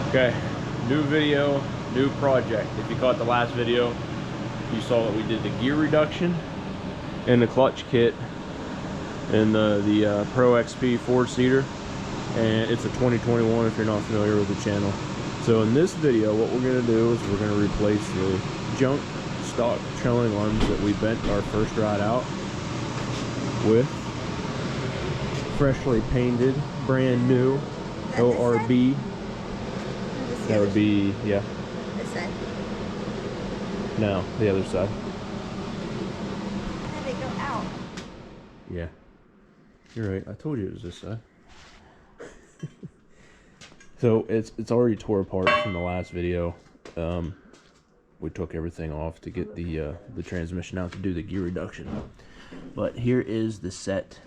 Okay, new video, new project. If you caught the last video, you saw that we did the gear reduction and the clutch kit and the Pro XP 4-seater, and it's a 2021 if you're not familiar with the channel. So in this video, what we're going to do is we're going to replace the junk stock trailing arms that we bent our first ride out with freshly painted, brand new ORB. That would be, yeah. This side. No, the other side. How did they go out? Yeah. You're right. I told you it was this side. So it's already tore apart from the last video. We took everything off to get the transmission out to do the gear reduction. But here is the set.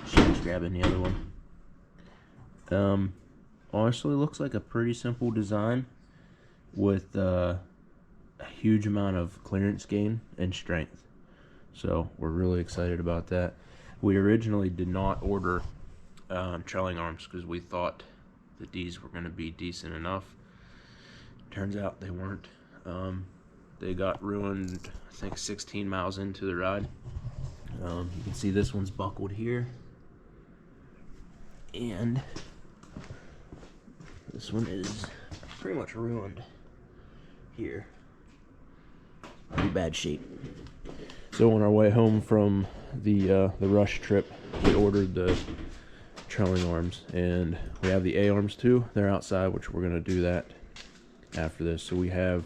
She's grabbing the other one. Honestly, looks like a pretty simple design with a huge amount of clearance gain and strength. So we're really excited about that. We originally did not order trailing arms because we thought that these were going to be decent enough. Turns out they weren't. They got ruined, I think, 16 miles into the ride. You can see this one's buckled here, and this one is pretty much ruined here. Pretty bad shape. So on our way home from the rush trip, we ordered the trailing arms, and we have the A-arms too. They're outside, which we're going to do that after this. So we have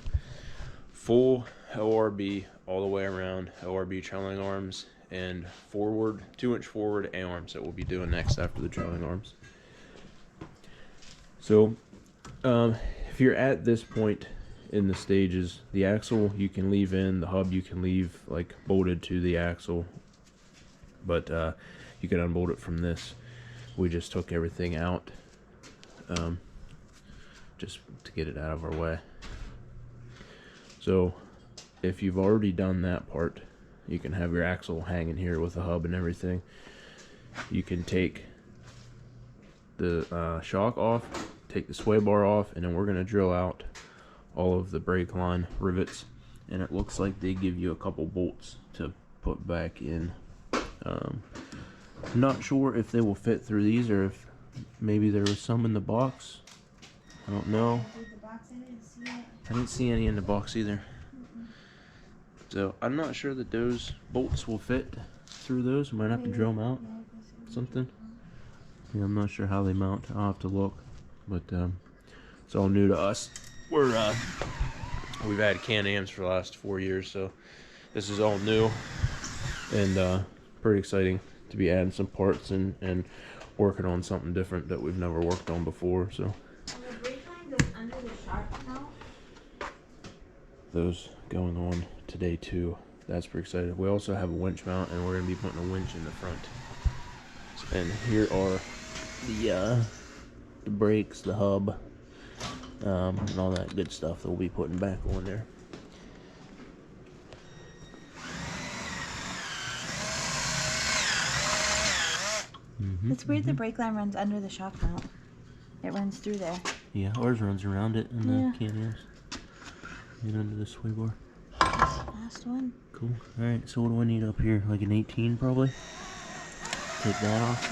full ORB all the way around, ORB trailing arms, and forward 2-inch forward A-arms that we'll be doing next after the trailing arms. So if you're at this point in the stages, the axle you can leave in, the hub you can leave like bolted to the axle, but you can unbolt it from this. We just took everything out just to get it out of our way. So if you've already done that part, you can have your axle hanging here with the hub and everything. You can take the shock off, take the sway bar off, and then we're going to drill out all of the brake line rivets, and it looks like they give you a couple bolts to put back in. I'm not sure if they will fit through these, or if maybe there was some in the box. I don't know. I didn't see any in the box either. So I'm not sure that those bolts will fit through those. We might have to drill them out. Something. Yeah, I'm not sure how they mount. I'll have to look. But it's all new to us. We've had Can-Ams for the last 4 years, so this is all new, and pretty exciting to be adding some parts and working on something different that we've never worked on before. So the brake line goes under the shark now. Those going on today too. That's pretty exciting. We also have a winch mount, and we're going to be putting a winch in the front. And here are the brakes, the hub, and all that good stuff that we'll be putting back on there. It's weird the brake line runs under the shock mount. It runs through there. Yeah, ours runs around it in the Can-Ams. And under the sway bar. Last one. Cool. Alright, so what do I need up here? Like an 18 probably? Take that off?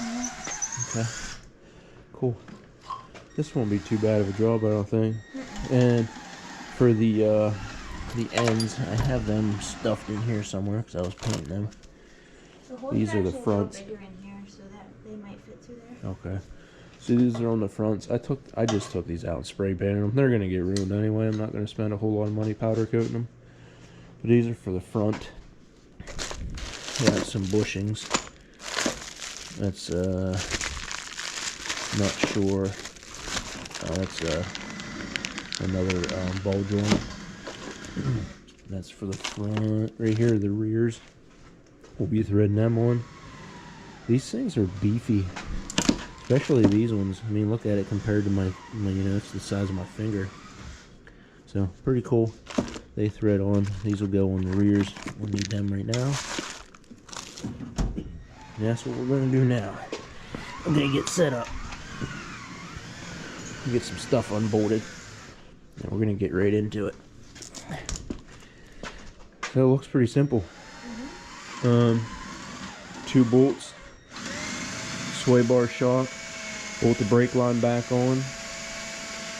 Yeah. Okay. Cool. This won't be too bad of a job, I don't think. And for the ends, I have them stuffed in here somewhere because I was painting them. These are the fronts. Bigger in here so that they might fit through there. Okay. So these are on the fronts. I just took these out and spray painted them. They're gonna get ruined anyway. I'm not gonna spend a whole lot of money powder coating them. But these are for the front. Got some bushings. That's not sure. That's another ball joint. That's for the front. Right here, the rears. We'll be threading them on. These things are beefy. Especially these ones. I mean, look at it compared to my you know, it's the size of my finger. So, pretty cool. They thread on. These will go on the rears. We'll need them right now. And that's what we're going to do now. I'm going to get set up. get some stuff unbolted, and we're gonna get right into it. So it looks pretty simple. 2 bolts, sway bar shock, bolt the brake line back on,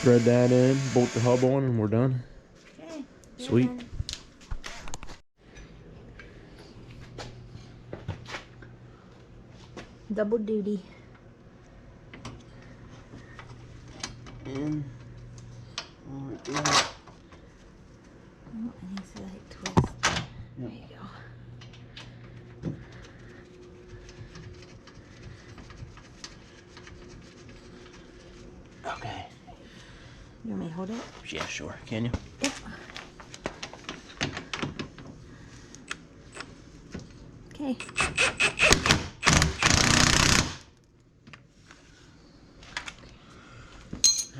thread that in, bolt the hub on, and we're done. Okay. Sweet. Double duty. And like that. Oh, it needs to like twist. There you go. Okay. You want me to hold it? Yeah, sure. Can you? Yep. Okay.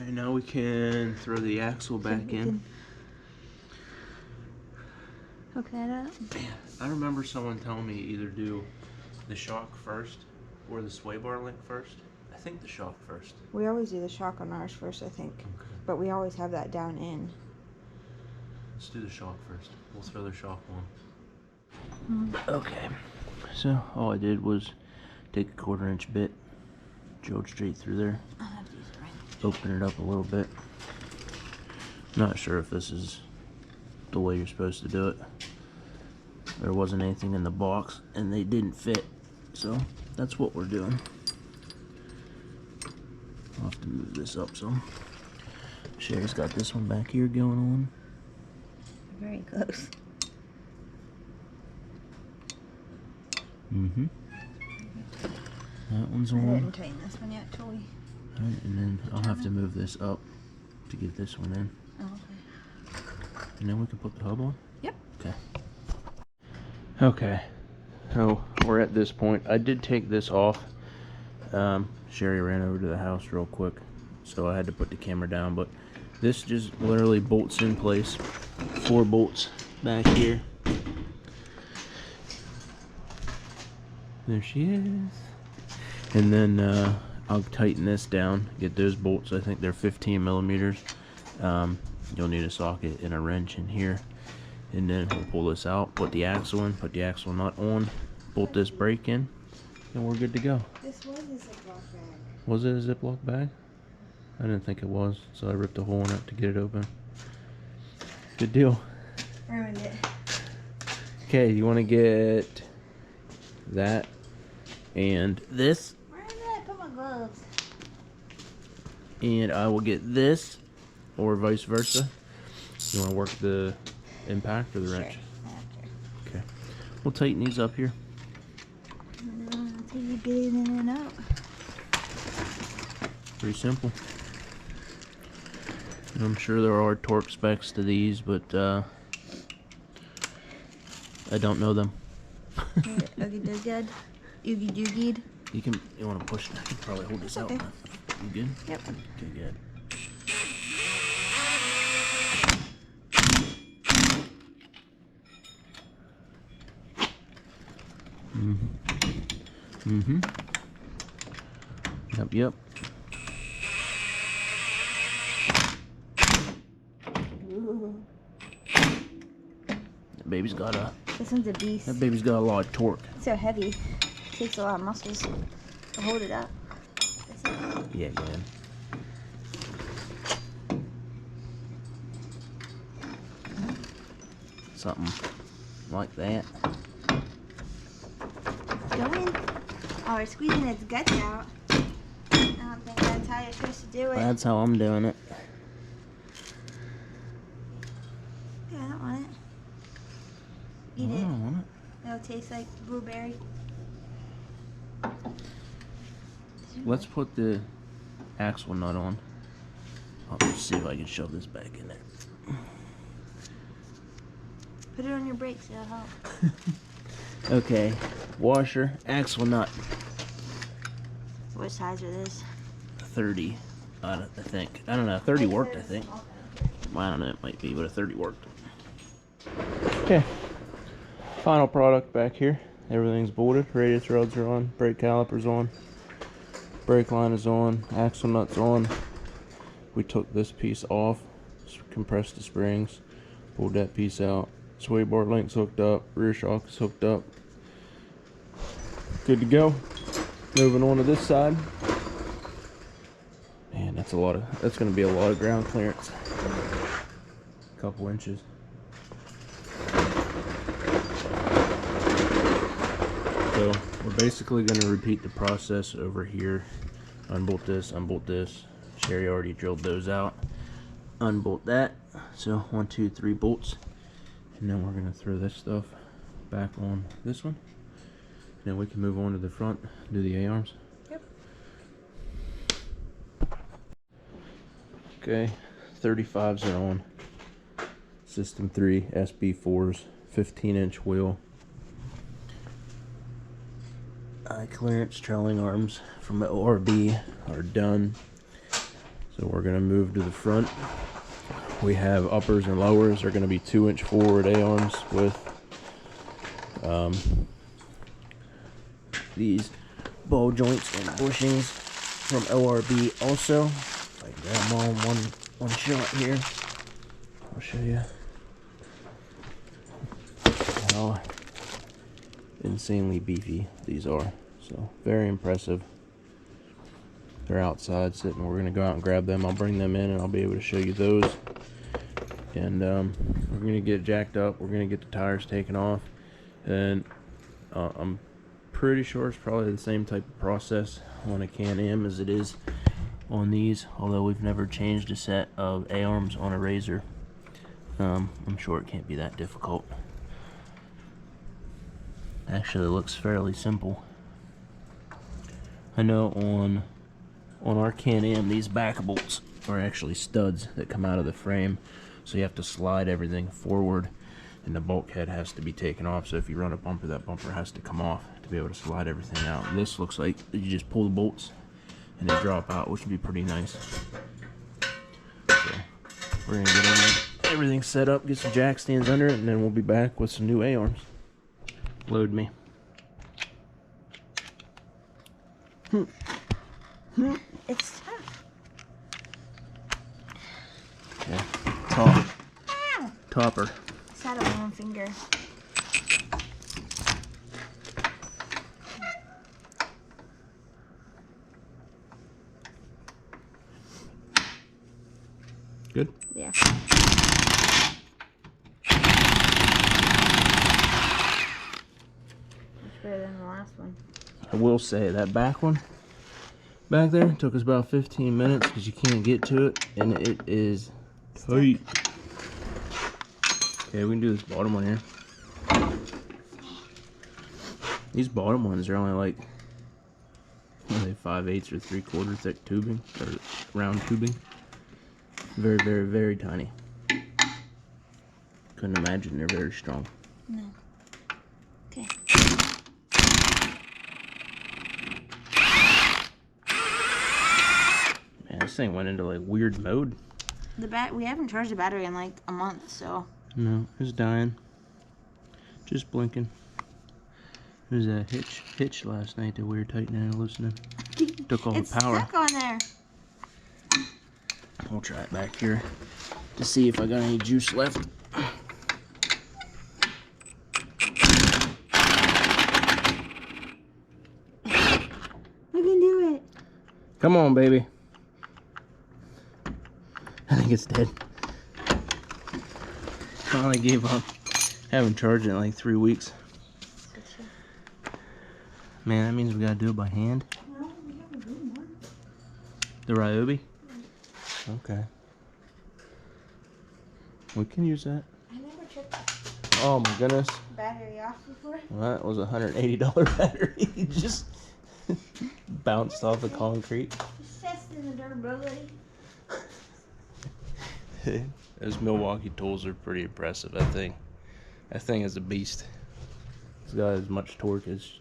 And now we can throw the axle back in. Hook that up. Man, I remember someone telling me either do the shock first or the sway bar link first. I think the shock first. We always do the shock on ours first, I think. Okay. But we always have that down in. Let's do the shock first. We'll throw the shock on. Okay. So all I did was take a 1/4-inch bit, drill it straight through there, I'll have to use a wrench. open it up a little bit. Not sure if this is the way you're supposed to do it. There wasn't anything in the box and they didn't fit, so that's what we're doing. I'll have to move this up some. Sherry's got this one back here going on. Very close. Mm-hmm. That one's I on. didn't tighten this one yet, Joey. Alright, and then I'll have to move this up to get this one in. Oh, okay. And then we can put the hub on? Yep. Okay. Okay. So we're at this point. I did take this off. Sherry ran over to the house real quick, so I had to put the camera down, but this just literally bolts in place. 4 bolts back here. There she is. And then I'll tighten this down, get those bolts. I think they're 15 millimeters. You'll need a socket and a wrench in here. And then we'll pull this out, put the axle in, put the axle nut on, bolt this brake in, and we're good to go. This was a Ziploc bag. Was it a Ziploc bag? I didn't think it was, so I ripped a hole in it to get it open. Good deal. Ruined it. Okay, you want to get that and this, Where did I put my gloves? and I will get this, or vice versa. You want to work the impact or the wrench? After. Okay. We'll tighten these up here. Until you get it in and out. Pretty simple. And I'm sure there are torque specs to these, but I don't know them. Oogie doogad. Oogie doogied. You want to push it? I can probably hold this out. Okay. You good? Yep. Okay, good. Mm-hmm. Yep. Ooh. That baby's got a This one's a beast. that baby's got a lot of torque. It's so heavy. Takes a lot of muscles to hold it up. Yeah, go ahead. Something like that. Go in. Oh, we're squeezing its guts out. I don't think that's how you're supposed to do it. That's how I'm doing it. Yeah, I don't want it. Eat I it. don't want it. It'll taste like blueberry. Let's put the axle nut on. I'll see if I can shove this back in there. Put it on your brakes, it'll help. Okay, washer, axle nut. What size are these? 30, I think. I don't know, 30 worked, I think. Well, I don't know, it might be, but a 30 worked. Okay, final product back here. Everything's bolted, radius rods are on, brake calipers on, brake line is on, axle nuts on. We took this piece off, compressed the springs, pulled that piece out. Sway bar links hooked up, rear shock is hooked up. Good to go. Moving on to this side. Man, that's gonna be a lot of ground clearance. A couple inches. So we're basically gonna repeat the process over here. Unbolt this. Sherry already drilled those out. Unbolt that. So 1, 2, 3 bolts. And then we're gonna throw this stuff back on this one. And then we can move on to the front, do the A-arms. Yep. Okay, 35s are on. System 3 SB4s, 15-inch wheel. Eye clearance trailing arms from the ORB are done. So we're gonna move to the front. We have uppers and lowers are gonna be 2-inch forward A-arms with these ball joints and bushings from ORB also. If I grab them all in one shot here, I'll show you how insanely beefy these are. So very impressive. They're outside sitting. We're gonna go out and grab them. I'll bring them in and I'll be able to show you those. And we're gonna get jacked up. We're gonna get the tires taken off, and I'm pretty sure it's probably the same type of process on a Can-Am as it is on these, although we've never changed a set of A-arms on a Razor. I'm sure it can't be that difficult. Actually, it looks fairly simple. I know on our Can-Am, these back bolts are actually studs that come out of the frame, so you have to slide everything forward, and the bulkhead has to be taken off. So if you run a bumper, that bumper has to come off to be able to slide everything out. And this looks like you just pull the bolts and they drop out, which would be pretty nice. So we're gonna get everything set up, get some jack stands under it, and then we'll be back with some new A-arms. Load me. It's tough. Okay. Top. Ow! Topper. It's out of my own finger. Good? Yeah. Much better than the last one. I will say that back one back there took us about 15 minutes because you can't get to it, and it is tight. Okay, we can do this bottom one here. These bottom ones are only like 5/8 or 3/4 thick tubing, or round tubing. Very, very, very tiny. Couldn't imagine they're very strong. No. Okay. Man, this thing went into like weird mode. We haven't charged the battery in like a month, so. No, it's dying. Just blinking. There's a hitch last night that we were tightening and loosening. Took all the power. It's stuck on there. We'll try it back here to see if I got any juice left. We can do it. Come on, baby. I think it's dead. Finally gave up. Haven't charged it in like 3 weeks. Man, that means we gotta do it by hand. No, we have a good one. The Ryobi? Okay. We can use that. I never checked Oh my goodness. the battery off before. Well, that was a $180 battery. It just bounced off the concrete. Just testing the durability. Those Milwaukee tools are pretty impressive. That thing is a beast. It's got as much torque as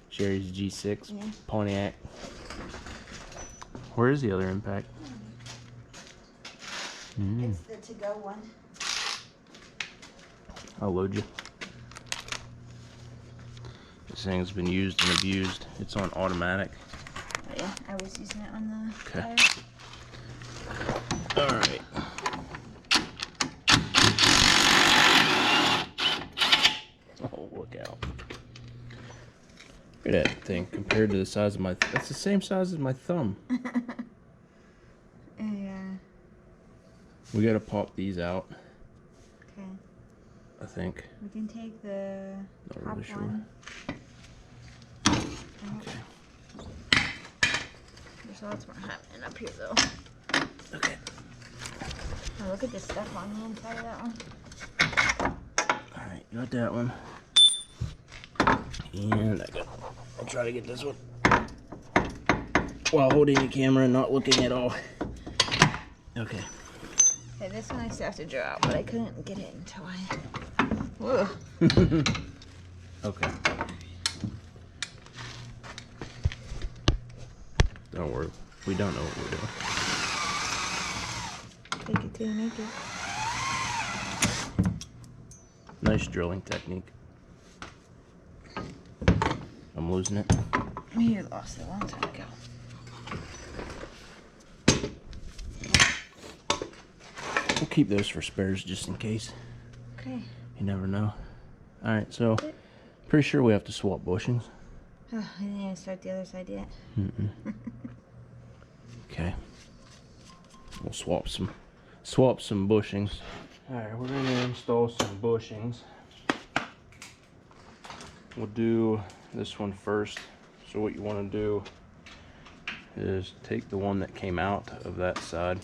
Sherry's G6 Yeah. Pontiac. Where is the other impact? It's the to-go one. I'll load you. This thing's been used and abused. It's on automatic. Oh, yeah, I was using it on the Okay. tire. Look at that thing compared to the size of my... That's the same size as my thumb. Yeah. We gotta pop these out, Okay. I think. We can take the Not top really sure. one. Okay. There's lots more happening up here though. Okay. Oh, look at this stuff on the inside of that one. Alright, got that one. And I'll try to get this one while holding the camera and not looking at all. Okay. Okay, this one I still have to draw out, but I couldn't get it until I... Whoa. Okay. Don't worry. We don't know what we're doing. Take it till you make it. Nice drilling technique. I'm losing it. You lost it a long time ago. We'll keep those for spares just in case. Okay. You never know. Alright, so pretty sure we have to swap bushings. Oh, I didn't even start the other side yet. Okay. We'll swap some bushings. Alright, we're gonna install some bushings. We'll do this one first. So what you want to do is take the one that came out of that side,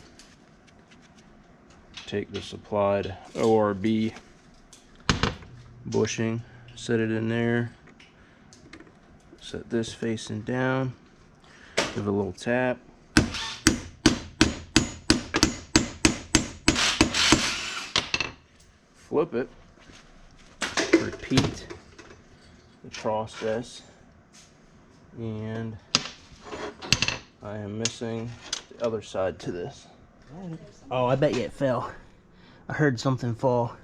take the supplied ORB bushing, set it in there, set this facing down, give it a little tap, flip it, repeat the process, and I am missing the other side to this. Oh, I bet you it fell. I heard something fall.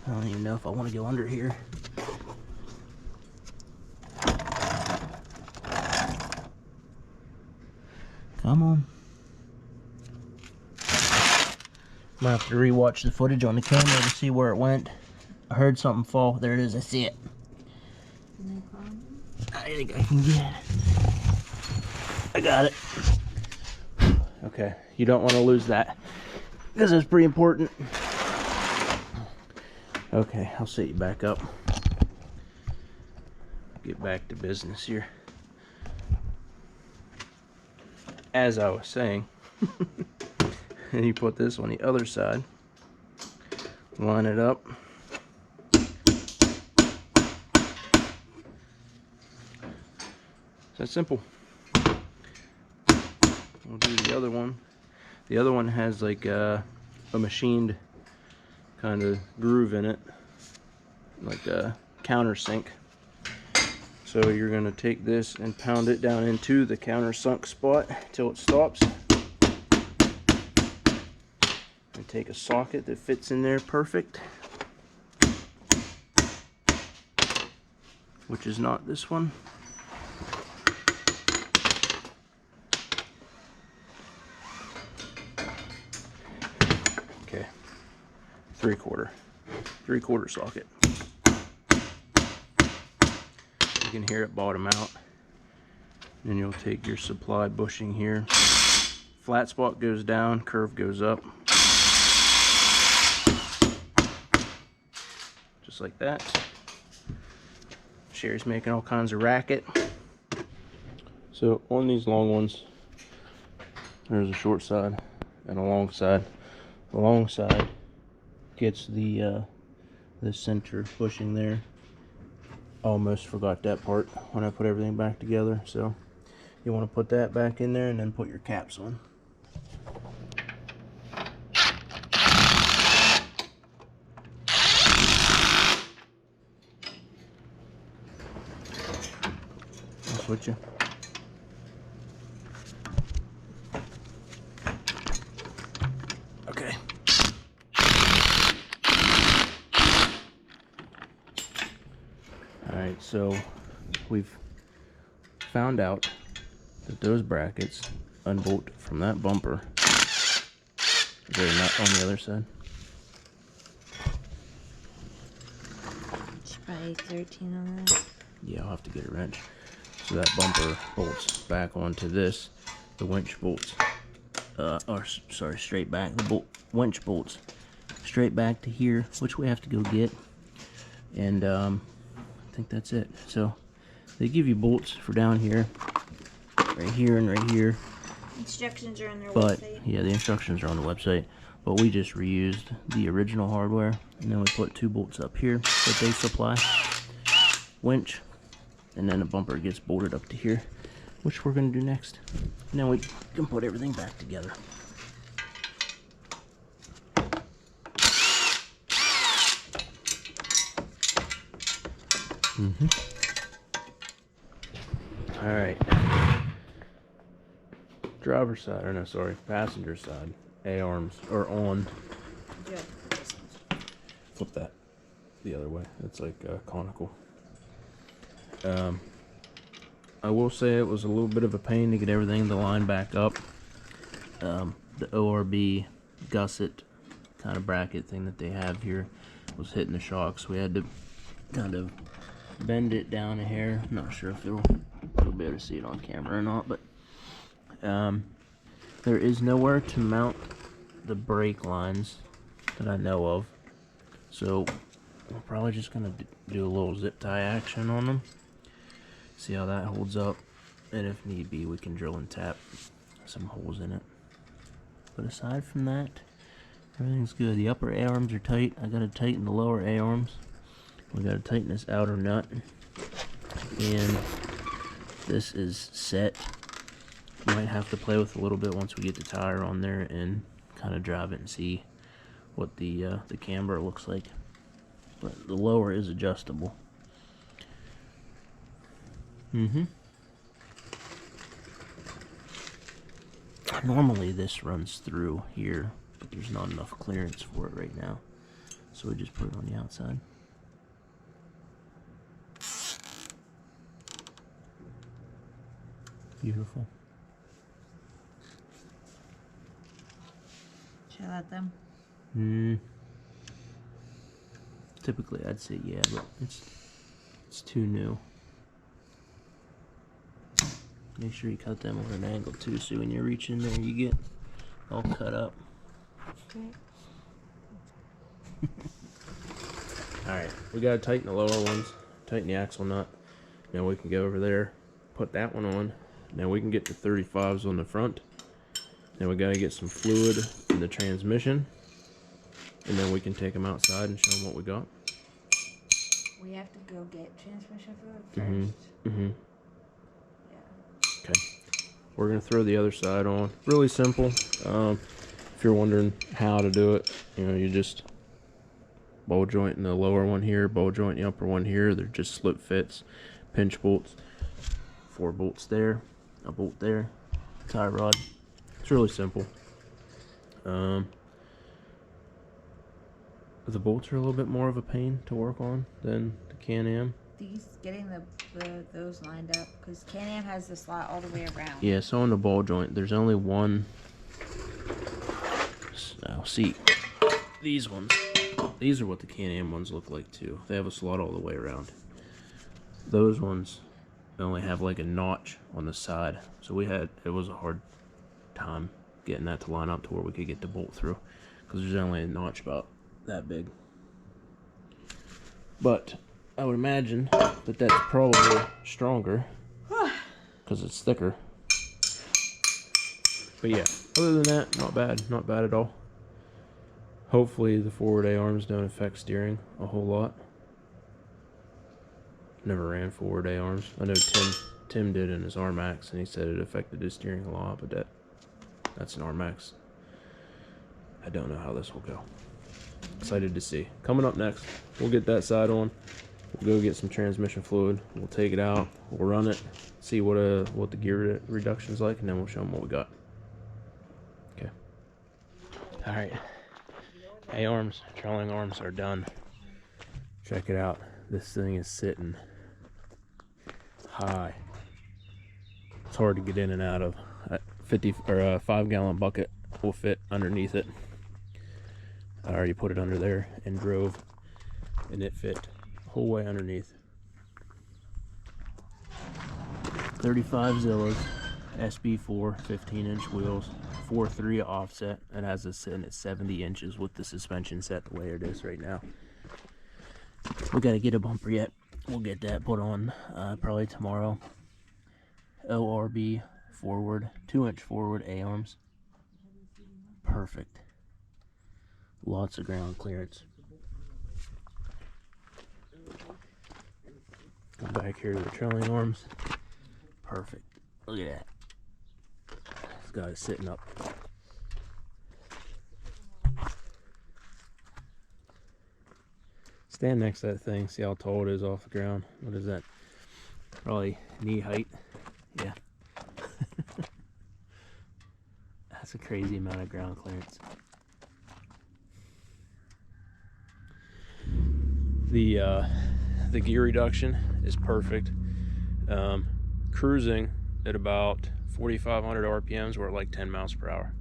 I don't even know if I want to go under here. Come on. Might have to rewatch the footage on the camera to see where it went. I heard something fall. There it is. I see it. No problem. I think I can get it. I got it. Okay, you don't want to lose that because it's pretty important. Okay, I'll set you back up. Get back to business here. As I was saying, and you put this on the other side, line it up. It's that simple. We'll do the other one. The other one has like a machined kind of groove in it, like a countersink. So you're going to take this and pound it down into the countersunk spot till it stops. And take a socket that fits in there perfect, which is not this one. Okay, three-quarter socket. You can hear it bottom out. Then you'll take your supplied bushing here. Flat spot goes down, curve goes up. Just like that. Sherry's making all kinds of racket. So on these long ones, there's a short side and a long side. The long side gets the center bushing there. Almost forgot that part when I put everything back together. So you want to put that back in there and then put your caps on. I'll switch you. Okay. Alright, so we've found out that those brackets unbolt from that bumper. Is there a nut on the other side? It's probably 13 on that. yeah, I'll have to get a wrench. So that bumper bolts back onto this. The winch bolts, straight back. The winch bolts straight back to here, which we have to go get. And I think that's it. So they give you bolts for down here, right here, and right here. Instructions are on their But website. yeah, the instructions are on the website. But we just reused the original hardware, and then we put 2 bolts up here that they supply. Winch, and then the bumper gets bolted up to here, which we're gonna do next. And then we can put everything back together. All right. Driver's side, or no, sorry, passenger side. A-arms are on. Good. Flip that the other way. It's like conical. I will say it was a little bit of a pain to get everything to line back up. The ORB gusset kind of bracket thing that they have here was hitting the shocks. We had to kind of bend it down a hair. Not sure if you'll be able to see it on camera or not, but there is nowhere to mount the brake lines that I know of, so we're probably just gonna do a little zip tie action on them, see how that holds up, and if need be we can drill and tap some holes in it. But aside from that, everything's good. The upper A-arms are tight. I gotta tighten the lower A-arms. We gotta tighten this outer nut, and this is set. Might have to play with a little bit once we get the tire on there and kind of drive it and see what the camber looks like. But the lower is adjustable. Normally this runs through here, but there's not enough clearance for it right now, so we just put it on the outside. Beautiful. Should I let them? Typically I'd say yeah, but it's too new. Make sure you cut them at an angle too, so when you reach in there you get all cut up. Okay. Alright, we gotta tighten the lower ones, tighten the axle nut. Now we can go over there, put that one on. Now we can get the 35s on the front. Now we gotta get some fluid in the transmission, and then we can take them outside and show them what we got. We have to go get transmission fluid first. Yeah. Okay. We're gonna throw the other side on. Really simple. If you're wondering how to do it, you know, you just bowl joint in the lower one here, bowl joint in the upper one here. They're just slip fits, pinch bolts. 4 bolts there, a bolt there, tie rod. It's really simple. The bolts are a little bit more of a pain to work on than the Can-Am. Getting those lined up, because Can-Am has the slot all the way around. Yeah, so on the ball joint, there's only one. Now, see, these ones, these are what the Can-Am ones look like too. They have a slot all the way around. Those ones only have like a notch on the side, so it was a hard time getting that to line up to where we could get the bolt through, because there's only a notch about that big. But I would imagine that that's probably stronger because it's thicker. But yeah, other than that, not bad at all. Hopefully the forward A-arms don't affect steering a whole lot. Never ran forward A-arms. I know Tim did in his R-Max, and he said it affected his steering a lot, but that's an R-Max. I don't know how this will go. Excited to see. Coming up next, we'll get that side on. We'll go get some transmission fluid. We'll take it out. We'll run it. See what the gear reduction's like, and then we'll show them what we got. Okay. All right. A-arms, trolling arms are done. Check it out. This thing is sitting high. It's hard to get in and out of. A 5-gallon bucket will fit underneath it. I already put it under there and drove, and it fit the whole way underneath. 35 Zillas, SB4, 15-inch wheels, 4.3 offset. It has us sitting at 70 inches with the suspension set the way it is right now. We gotta get a bumper yet. We'll get that put on probably tomorrow. ORB forward, 2-inch forward A-arms. Perfect. Lots of ground clearance. Go back here to the trailing arms. Perfect. Look at that. This guy is sitting up. Stand next to that thing. See how tall it is off the ground. What is that? Probably knee height. Yeah. That's a crazy amount of ground clearance. The gear reduction is perfect. Cruising at about 4,500 RPMs, we're at like 10 miles per hour.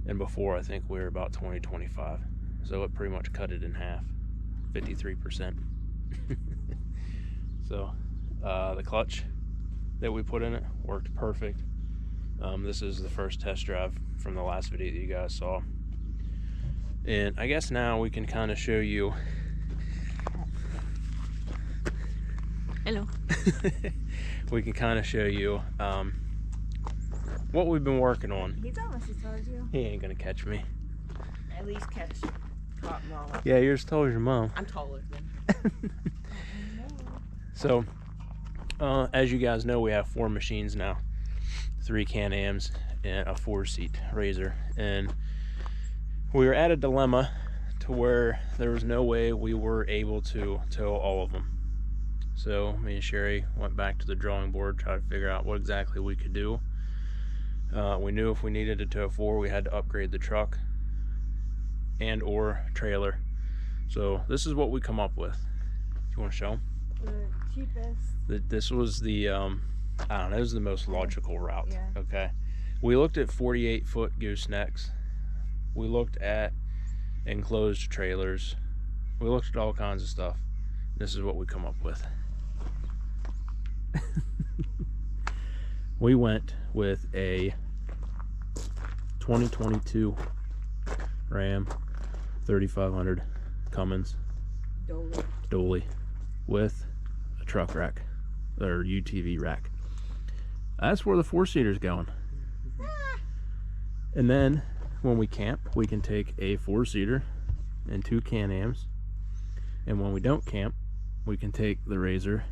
And before, I think we were about 20, 25. So it pretty much cut it in half, 53%. So the clutch that we put in it worked perfect. This is the first test drive from the last video that you guys saw. And I guess now we can kind of show you. Hello. We can kind of show you what we've been working on. He's almost as tall as you. He ain't gonna catch me. At least catch cotton ball. Yeah, you're as tall as your mom. I'm taller than. So, as you guys know, we have 4 machines now, 3 Can-Ams and a 4-seat Razor, and we were at a dilemma to where there was no way we were able to tow all of them. So me and Sherry went back to the drawing board, tried to figure out what exactly we could do. We knew if we needed to tow 4, we had to upgrade the truck and or trailer. So this is what we come up with. Do you want to show them? The cheapest. This was the I don't know, it was the most logical route. Yeah. Okay, we looked at 48-foot goosenecks, we looked at enclosed trailers, we looked at all kinds of stuff. This is what we come up with. We went with a 2022 Ram 3500 Cummins Dolly with a truck rack, or UTV rack. That's where the 4-seater's going. And then when we camp, we can take a 4-seater and 2 Can-Ams. And when we don't camp, we can take the Razor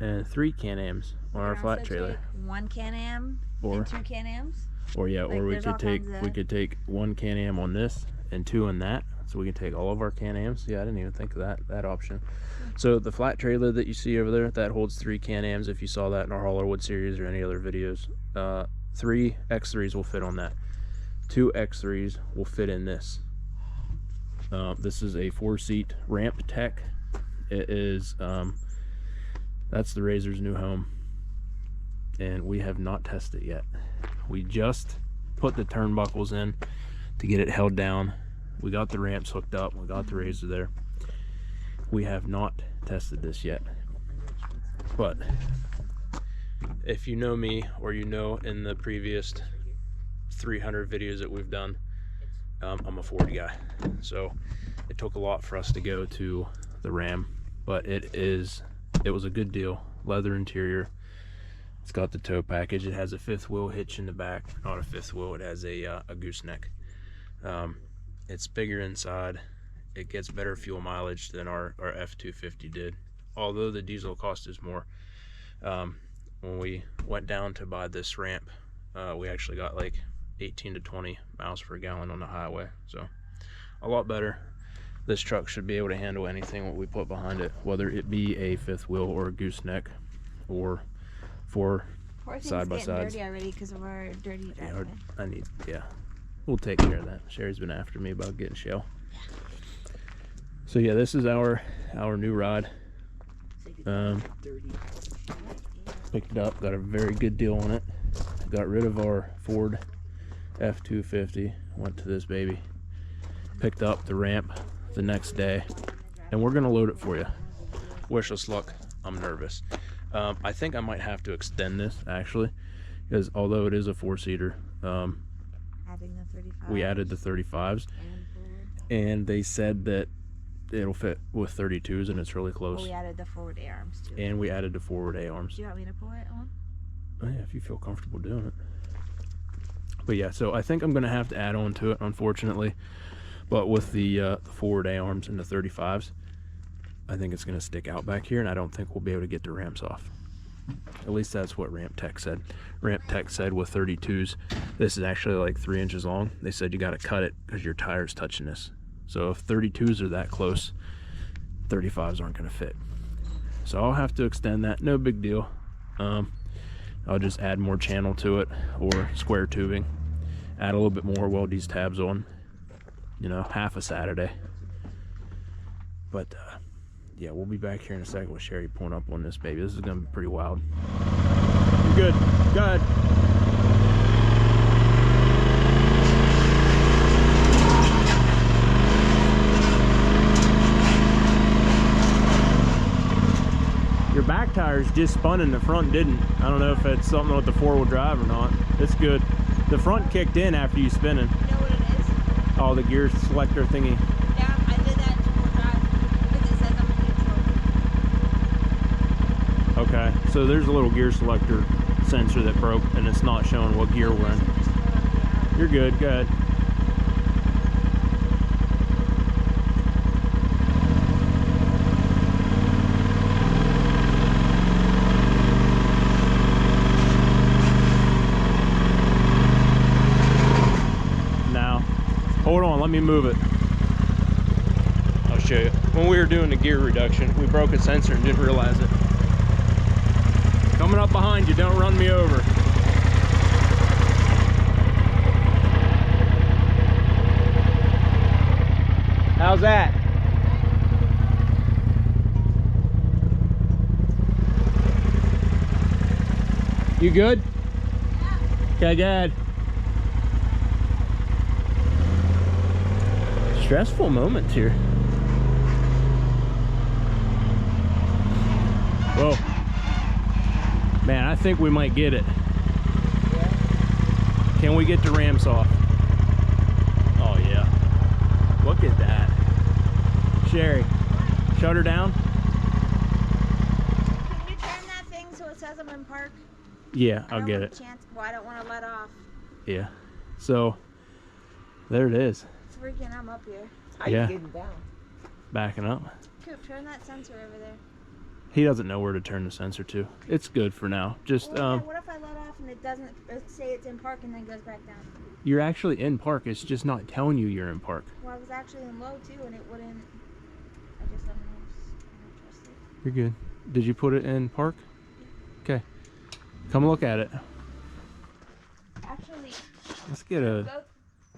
and 3 Can-Ams on our flat trailer. 1 Can-Am and 2 Can-Ams. Or yeah, Like, or we there's all could take 1 Can-Am on this and 2 on that. So we can take all of our Can-Ams. Yeah, I didn't even think of that option. So the flat trailer that you see over there, that holds 3 Can-Ams. If you saw that in our Hollerwood series or any other videos, 3 X3s will fit on that. 2 X3s will fit in this. This is a 4-seat Ramptek. It is that's the Razor's new home, and we have not tested it yet. We just put the turnbuckles in to get it held down. We got the ramps hooked up, we got the Razor there. We have not tested this yet, but if you know me, or you know in the previous 300 videos that we've done, I'm a Ford guy, so it took a lot for us to go to the Ram, but it was a good deal. Leather interior, it's got the tow package, it has a 5th wheel hitch in the back. Not a 5th wheel, it has a gooseneck. It's bigger inside, it gets better fuel mileage than our F250 did, although the diesel cost is more. When we went down to buy this ramp, we actually got like 18 to 20 miles per gallon on the highway, so a lot better. This truck should be able to handle anything what we put behind it, whether it be a 5th wheel or a gooseneck or 4 side by sides. Dirty already because of our dirty driveway. Yeah, we'll take care of that. Sherry's been after me about getting shell. So yeah, this is our new ride. Picked it up, got a very good deal on it. Got rid of our Ford F250, went to this baby. Picked up the ramp the next day, and we're gonna load it for you. Wish us luck. I'm nervous. I think I might have to extend this actually, because although it is a 4-seater, Adding the 35. we added the 35s, And forward. and they said that it'll fit with 32s, and it's really Oh, close. we added the forward A arms too. And we added the forward A arms. Do you want me to pull it on? Oh, yeah, if you feel comfortable doing it. But yeah, so I think I'm gonna have to add on to it, unfortunately. But with the forward A arms and the 35s, I think it's gonna stick out back here, and I don't think we'll be able to get the ramps off. At least that's what Ramptek said. Ramptek said with 32s, this is actually like 3 inches long. They said you gotta cut it because your tire's touching this. So if 32s are that close, 35s aren't gonna fit. So I'll have to extend that, no big deal. I'll just add more channel to it, or square tubing. Add a little bit more, weld these tabs on, you know, half a Saturday. But yeah, we'll be back here in a second with Sherry pulling up on this baby. This is gonna be pretty wild. You're good, go ahead. Your back tires just spun and the front didn't. I don't know if it's something with the 4-wheel drive or not. It's good. The front kicked in after you spinning. You know what it is? Oh, the gear selector thingy. Yeah, I did that in 4-wheel drive because it says I'm neutral. Okay, so there's a little gear selector sensor that broke and it's not showing what gear we're in. You're good, go ahead. Hold on, let me move it. I'll show you. When we were doing the gear reduction, we broke a sensor and didn't realize it. Coming up behind you, don't run me over. How's that? You good? Okay, good. Stressful moments here. Whoa. Man, I think we might get it. Yeah. Can we get the ramps off? Oh yeah. Look at that. Sherry, shut her down. Can you turn that thing so it says I'm in park? Yeah, I'll get it. Well, I don't want to let off. Yeah. So, there it is. Freaking, I'm up here. How you getting down? Backing up. Coop, turn that sensor over there. He doesn't know where to turn the sensor to. It's good for now. Just what if I let off and it doesn't, let's say it's in park and then goes back down? You're actually in park. It's just not telling you you're in park. Well, I was actually in low too and it wouldn't. I just don't trust it. You're good. Did you put it in park? Okay. Come look at it. Actually, Let's get a.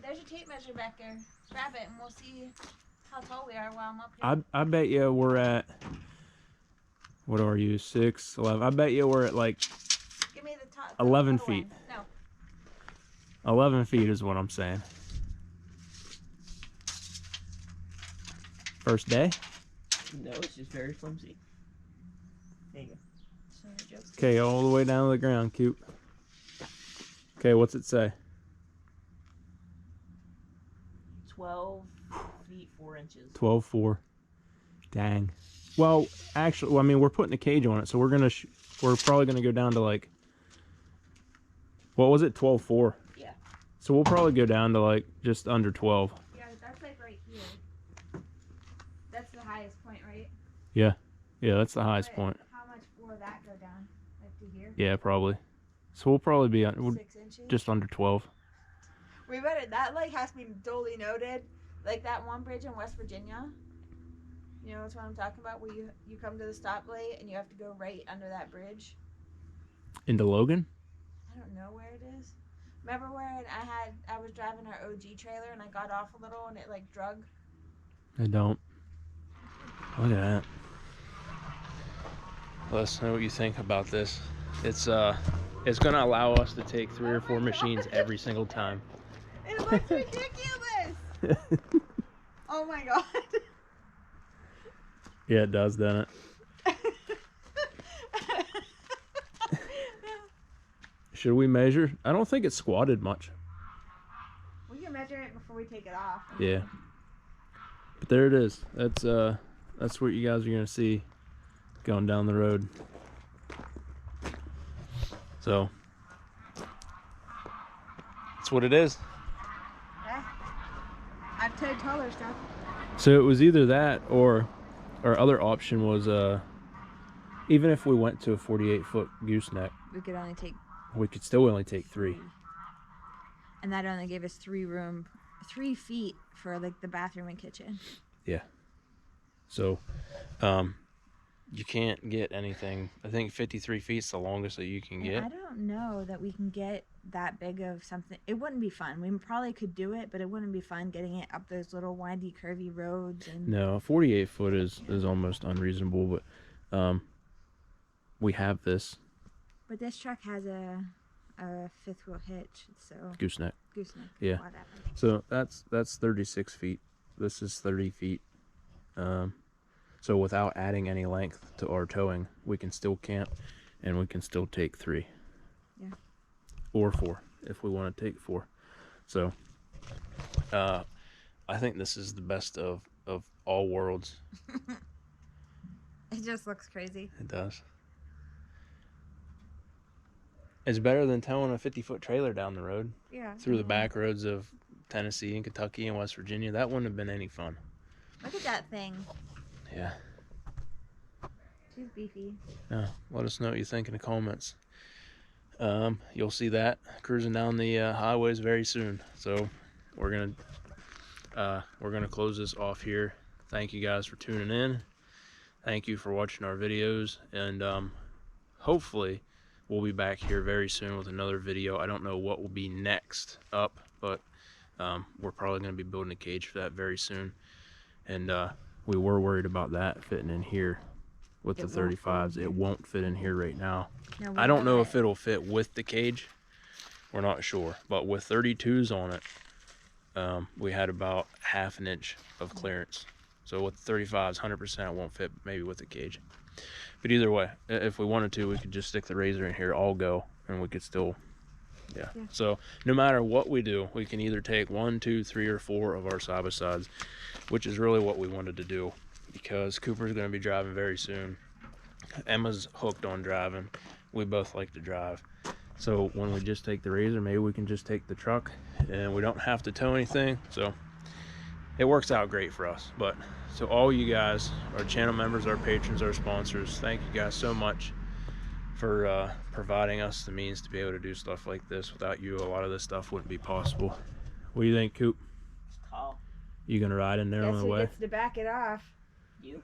There's a tape measure back there. Grab it and we'll see how tall we are while I'm up here. I bet you we're at. What are you? 6, 11. I bet you we're at like. Give me the top. 11 feet. No. 11 feet is what I'm saying. First day? No, it's just very flimsy. There you go. Okay, all the way down to the ground, Coop. Okay, what's it say? 12 feet 4 inches. 12.4. Dang. Well, actually, I mean, we're putting a cage on it, so we're probably gonna go down to like. What was it? 12.4. Yeah. So we'll probably go down to like just under 12. Yeah, that's like right here. That's the highest point, right? Yeah. Yeah, that's the highest But point. How much will that go down? Like to here? Yeah, probably. So we'll probably be on 6 inches? just under 12. We better, that like has to be duly noted. Like that one bridge in West Virginia. You know what I'm talking about? Where you come to the stoplight and you have to go right under that bridge. Into Logan? I don't know where it is. Remember where I was driving our OG trailer and I got off a little and it like drug? I don't. Look at that. Let us know what you think about this. It's gonna allow us to take 3 or 4 machines every single time. It looks ridiculous! Oh my god. Yeah, it does, doesn't it? Should we measure? I don't think it's squatted much. We can measure it before we take it off. Yeah. But there it is. That's what you guys are gonna see going down the road. So that's what it is. Yeah. I've towed taller stuff. So it was either that or our other option was even if we went to a 48-foot gooseneck, We could only take, we could still only take 3. and that only gave us 3 feet for like the bathroom and kitchen. Yeah. So you can't get anything. I think 53 feet is the longest that you can And get. I don't know that we can get that big of something. It wouldn't be fun. We probably could do it, but it wouldn't be fun getting it up those little windy, curvy roads. And No, 48 foot is almost unreasonable, but we have this But this truck has a 5th wheel hitch, so gooseneck. gooseneck. Yeah. Whatever. So that's 36 feet. This is 30 feet. So without adding any length to our towing, we can still camp and we can still take 3. Yeah. Or 4 if we want to take 4. So I think this is the best of all worlds. It just looks crazy. It does. It's better than towing a 50-foot trailer down the road Yeah. through the back roads of Tennessee and Kentucky and West Virginia. That wouldn't have been any fun. Look at that thing. Yeah. She's beefy. Yeah. Let us know what you think in the comments. You'll see that cruising down the highways very soon. So we're gonna close this off here. Thank you guys for tuning in. Thank you for watching our videos, and hopefully we'll be back here very soon with another video. I don't know what will be next up, but we're probably going to be building a cage for that very soon. And we were worried about that fitting in here with the 35s. It won't fit in here right now. No, I don't know if it'll fit with the cage. We're not sure, but with 32s on it, we had about ½ an inch of clearance. So with 35s, 100% won't fit, maybe with the cage. But either way, if we wanted to, we could just stick the razor in here, all go, and we could still, yeah. So no matter what we do, we can either take 1, 2, 3, or 4 of our side-by-sides, which is really what we wanted to do, because Cooper's going to be driving very soon. Emma's hooked on driving. We both like to drive. So when we just take the razor, maybe we can just take the truck, and we don't have to tow anything. So it works out great for us. But so all you guys, our channel members, our patrons, our sponsors, thank you guys so much for providing us the means to be able to do stuff like this. Without you, a lot of this stuff wouldn't be possible. What do you think, Coop? It's tall. You gonna ride in there on the way? Guess who gets to back it off? You.